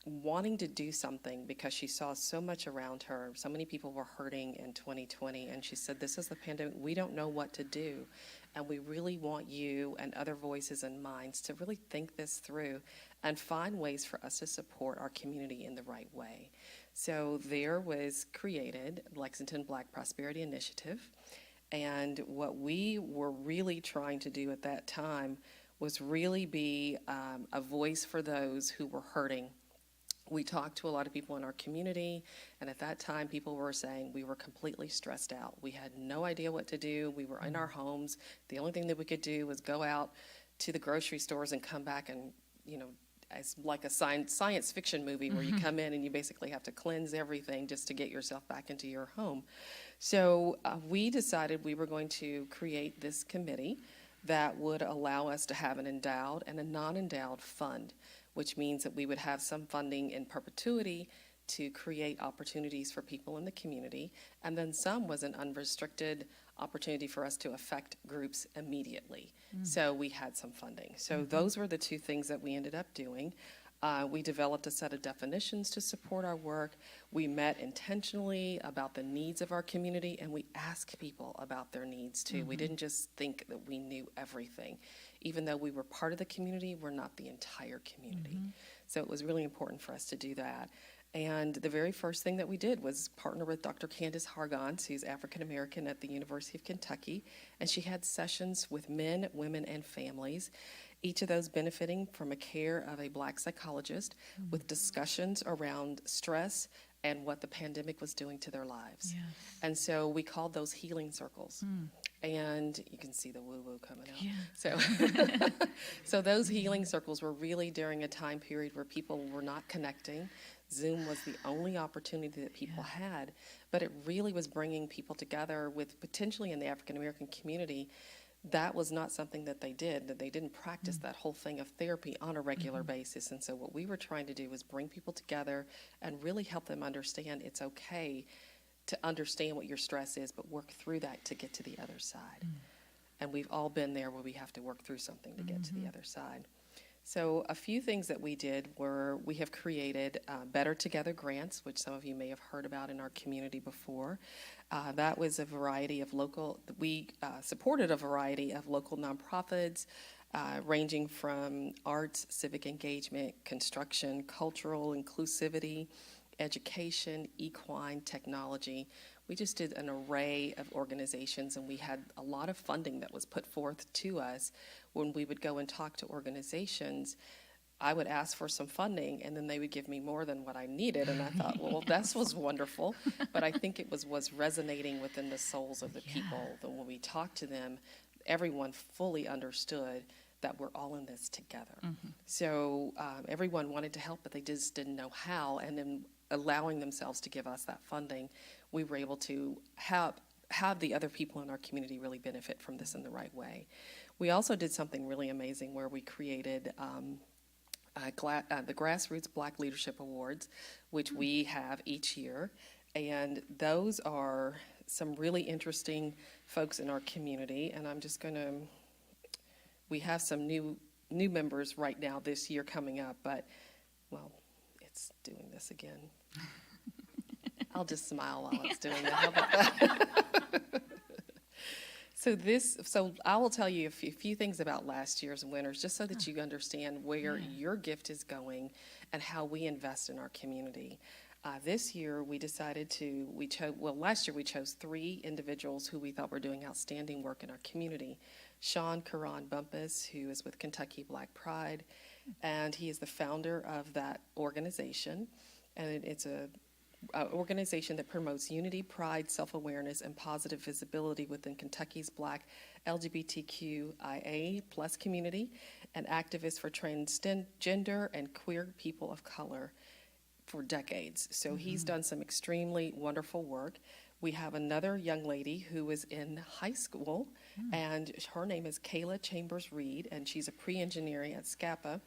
wanting to do something because she saw so much around her, so many people were hurting in 2020, and she said, this is the pandemic, we don't know what to do, and we really want you and other voices and minds to really think this through and find ways for us to support our community in the right way. So there was created Lexington Black Prosperity Initiative, and what we were really trying to do at that time was really be a voice for those who were hurting. We talked to a lot of people in our community, and at that time people were saying we were completely stressed out. We had no idea what to do. We were in our homes. The only thing that we could do was go out to the grocery stores and come back and, as like a science fiction movie where you come in and you basically have to cleanse everything just to get yourself back into your home. So we decided we were going to create this committee that would allow us to have an endowed and a non-endowed fund, which means that we would have some funding in perpetuity to create opportunities for people in the community, and then some was an unrestricted opportunity for us to affect groups immediately. So we had some funding. So those were the 2 things that we ended up doing. We developed a set of definitions to support our work. We met intentionally about the needs of our community, and we asked people about their needs too. We didn't just think that we knew everything. Even though we were part of the community, we're not the entire community. So it was really important for us to do that. And the very first thing that we did was partner with Dr. Candace Hargans, who's African American at the University of Kentucky, and she had sessions with men, women, and families, each of those benefiting from a care of a Black psychologist with discussions around stress and what the pandemic was doing to their lives. Yes. And so we called those healing circles. And you can see the woo-woo coming out. Yeah. So, so those healing circles were really during a time period where people were not connecting. Zoom was the only opportunity that people had, but it really was bringing people together with potentially in the African American community. That was not something that they did, that they didn't practice that whole thing of therapy on a regular basis. And so what we were trying to do was bring people together and really help them understand it's okay to understand what your stress is, but work through that to get to the other side. And we've all been there where we have to work through something to get to the other side. So a few things that we did were we have created Better Together grants, which some of you may have heard about in our community before. That was a variety of we supported a variety of local nonprofits, ranging from arts, civic engagement, construction, cultural inclusivity, education, equine, technology. We just did an array of organizations, and we had a lot of funding that was put forth to us. When we would go and talk to organizations, I would ask for some funding, and then they would give me more than what I needed, and I thought, well, this was wonderful, but I think it was resonating within the souls of the people. That when we talked to them, everyone fully understood that we're all in this together. So everyone wanted to help, but they just didn't know how, and then allowing themselves to give us that funding, we were able to have the other people in our community really benefit from this in the right way. We also did something really amazing where we created the Grassroots Black Leadership Awards, which we have each year, and those are some really interesting folks in our community, and I'm just going to, we have some new members right now this year coming up, but, well, it's doing this again. I'll just smile while it's doing that. How about that? So I will tell you a few things about last year's winners, just so that you understand where your gift is going and how we invest in our community. This year we decided last year we chose 3 individuals who we thought were doing outstanding work in our community. Sean Karan Bumpus, who is with Kentucky Black Pride, and he is the founder of that organization, and it's a organization that promotes unity, pride, self-awareness, and positive visibility within Kentucky's Black LGBTQIA+ community, and activist for transgender and queer people of color for decades. So he's done some extremely wonderful work. We have another young lady who is in high school, and her name is Kayla Chambers Reed, and she's a pre-engineering at SCAPA.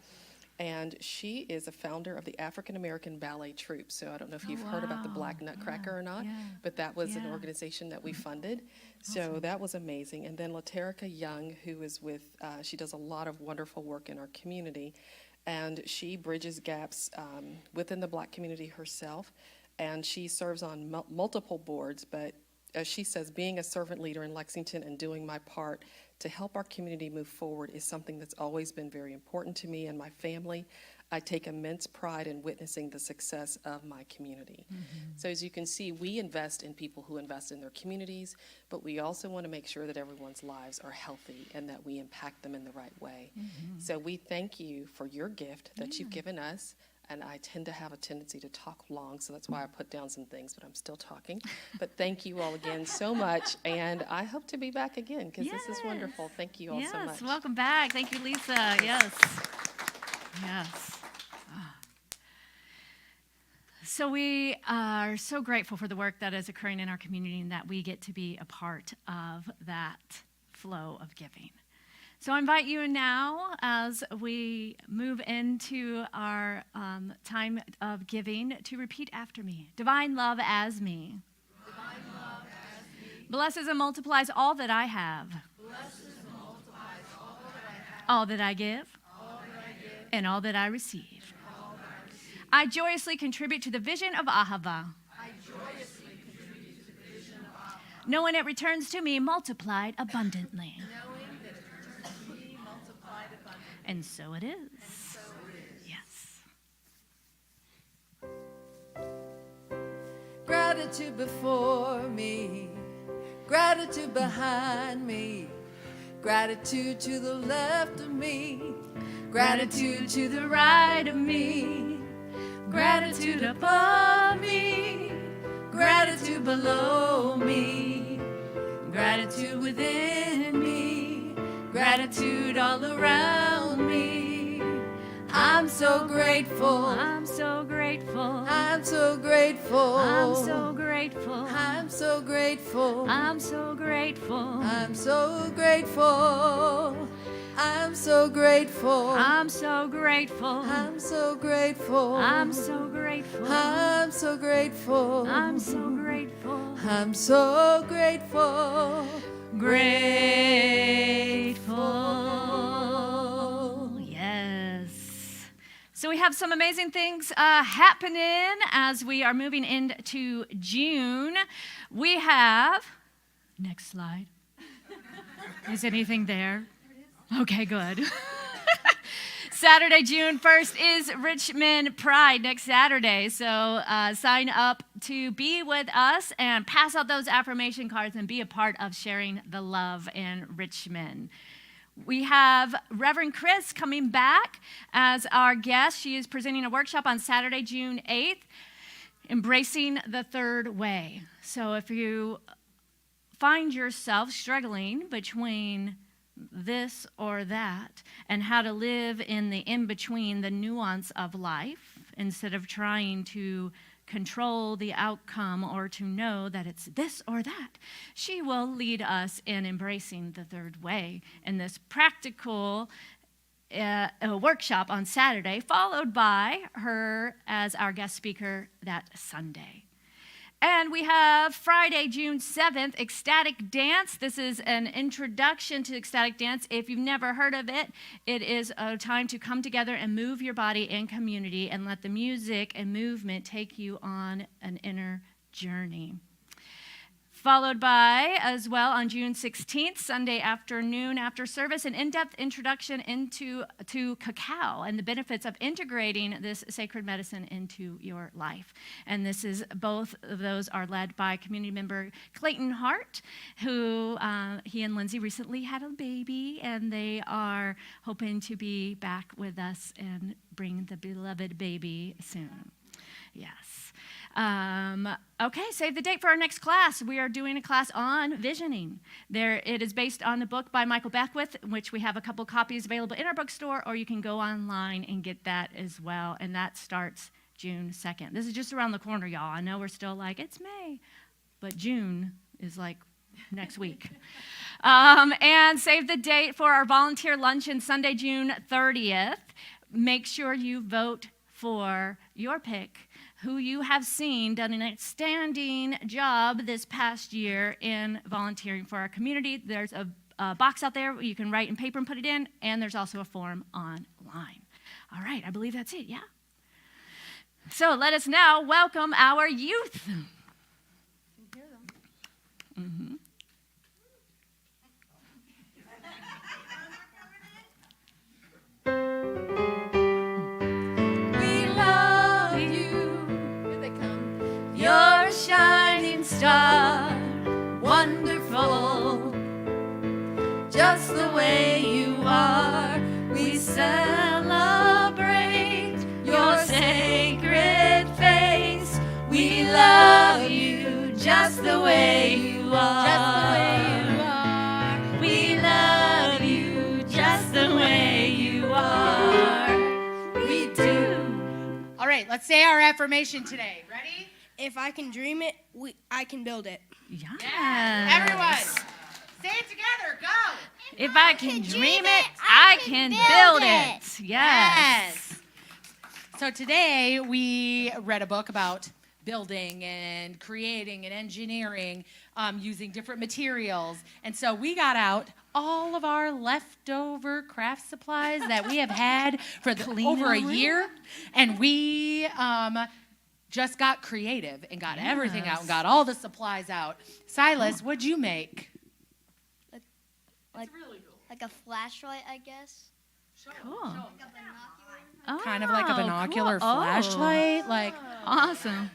And she is a founder of the African American Ballet Troupe. So I don't know if you've heard about the Black Nutcracker or not, but that was an organization that we funded. So that was amazing. And then Laterica Young, who is with, she does a lot of wonderful work in our community, and she bridges gaps within the Black community herself, and she serves on multiple boards, but as she says, being a servant leader in Lexington and doing my part to help our community move forward is something that's always been very important to me and my family. I take immense pride in witnessing the success of my community. So as you can see, we invest in people who invest in their communities, but we also want to make sure that everyone's lives are healthy and that we impact them in the right way. So we thank you for your gift that you've given us. And I tend to have a tendency to talk long, so that's why I put down some things, but I'm still talking. But thank you all again so much, and I hope to be back again, because this is wonderful. Thank you all so much. Yes, welcome back. Thank you, Lisa. Yes. So we are so grateful for the work that is occurring in our community and that we get to be a part of that flow of giving. So I invite you now, as we move into our time of giving, to repeat after me. Divine love as me. Divine love as me. Blesses and multiplies all that I have. Blesses and multiplies all that I have. All that I give. All that I give. And all that I receive. All that I receive. I joyously contribute to the vision of Ahava. I joyously contribute to the vision of Ahava. Knowing it returns to me multiplied abundantly. Knowing that it returns to me multiplied abundantly. And so it is. And so it is. Yes. Gratitude before me, gratitude behind me, gratitude to the left of me, gratitude to the right of me, gratitude above me, gratitude below me, gratitude gratitude within me, gratitude all around me. I'm so grateful. I'm so grateful. I'm so grateful. I'm so grateful. I'm so grateful. I'm so grateful. I'm so grateful. I'm so grateful. I'm so grateful. I'm so grateful. I'm so grateful. I'm so grateful. I'm so grateful. I'm so grateful. Grateful. Yes. So we have some amazing things happening as we are moving into June. We have, next slide. Is anything there? Okay, good. Saturday, June 1st is Richmond Pride next Saturday. So sign up to be with us and pass out those affirmation cards and be a part of sharing the love in Richmond. We have Reverend Chris coming back as our guest. She is presenting a workshop on Saturday, June 8th, Embracing the Third Way. So if you find yourself struggling between this or that, and how to live in the in-between, the nuance of life, instead of trying to control the outcome or to know that it's this or that, she will lead us in embracing the third way in this practical workshop on Saturday, followed by her as our guest speaker that Sunday. And we have Friday, June 7th, Ecstatic Dance. This is an introduction to ecstatic dance. If you've never heard of it, it is a time to come together and move your body in community and let the music and movement take you on an inner journey. Followed by, as well, on June 16th, Sunday afternoon after service, an in-depth introduction to cacao and the benefits of integrating this sacred medicine into your life. And this is, both of those are led by community member Clayton Hart, who he and Lindsay recently had a baby, and they are hoping to be back with us and bring the beloved baby soon. Yes. Okay, save the date for our next class. We are doing a class on visioning. It is based on the book by Michael Beckwith, which we have a couple copies available in our bookstore, or you can go online and get that as well. And that starts June 2nd. This is just around the corner, y'all. I know we're still like, it's May, but June is like next week. And save the date for our volunteer luncheon Sunday, June 30th. Make sure you vote for your pick, who you have seen done an outstanding job this past year in volunteering for our community. There's a box out there where you can write in paper and put it in, and there's also a form online. All right, I believe that's it, yeah? So let us now welcome our youth. Mm-hmm. You're a shining star, wonderful, just the way you are. We celebrate your sacred face. We love you just the way you are. Just the way you are. We love you just the way you are. We do. All right, let's say our affirmation today. Ready? If I can dream it, I can build it. Yes. Everyone, say it together. Go. If I can dream it, I can build it. Yes. So today we read a book about building and creating and engineering using different materials. And so we got out all of our leftover craft supplies that we have had for over a year. And we just got creative and got everything out and got all the supplies out. Silas, what'd you make? Like a flashlight, I guess. Cool. Kind of like a binocular cool. flashlight. Like, Awesome.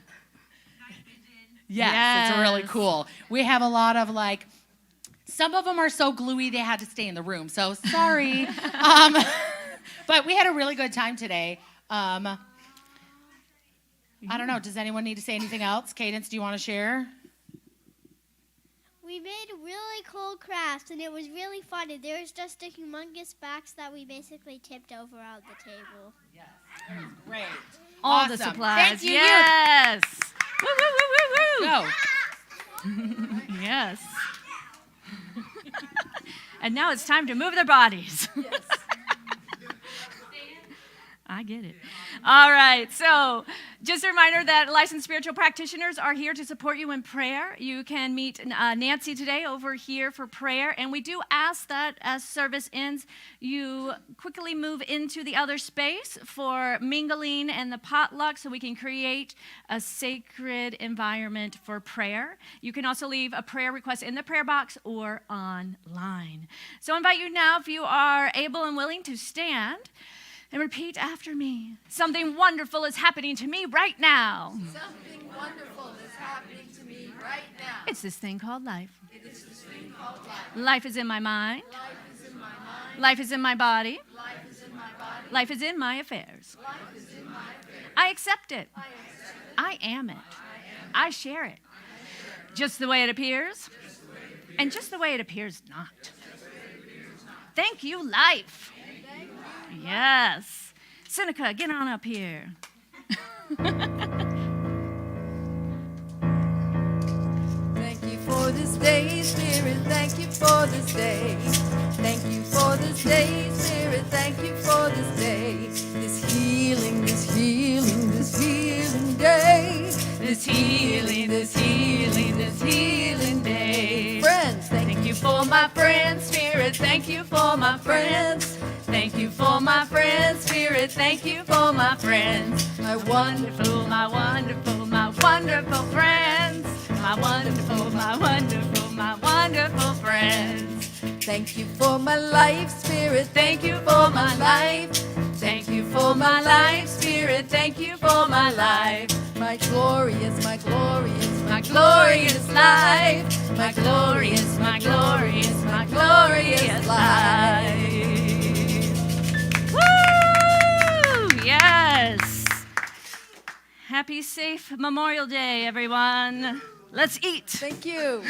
yes, it's really Yes. cool. We have a lot of like, some of them are so gluey they had to stay in the room. So sorry. But we had a really good time today. I don't know. Does anyone need to say anything else? Cadence, do you want to share? We made really cool crafts, and it was really funny. There was just a humongous box that we basically tipped over on the table. Great. All the Awesome. supplies. Thank you, Yes. Woo, woo, woo, woo, woo. Go. Yes. And now it's time to move their bodies. Yes. I get it. All right, so just a reminder that licensed spiritual practitioners are here to support you in prayer. You can meet Nancy today over here for prayer, and we do ask that as service ends, you quickly move into the other space for mingling and the potluck so we can create a sacred environment for prayer. You can also leave a prayer request in the prayer box or online. So I invite you now, if you are able and willing, to stand and repeat after me. Something wonderful is happening to me right now. Something wonderful is happening to me right now. It's this thing called life. It is this thing called life. Life is in my mind. Life is in my mind. Life is in my body. Life is in my body. Life is in my affairs. Life is in my affairs. I accept it. I accept it. I am it. I share it. Just the way it appears. And just the way it appears not. Thank you, life. Yes. Seneca, get on up here. Thank you for this day, Spirit. Thank you for this day. Thank you for this day, Spirit. Thank you for this day. This healing, this healing, this healing day. This healing, this healing, this healing day. Friends, Thank you for my friends, Spirit. Thank you for my friends. Thank you for my friends, Spirit. Thank you for my friends. my Wonderful, my wonderful, my wonderful friends. My wonderful, my wonderful, my wonderful friends. Thank you for my life, Spirit. Thank you for my life. Thank you for my life, Spirit. Thank you for my life. My glorious, my glorious, My glorious life. My glorious, my glorious, my glorious life. Woo! Yes. Happy, safe Memorial Day, everyone. Let's eat. Thank you.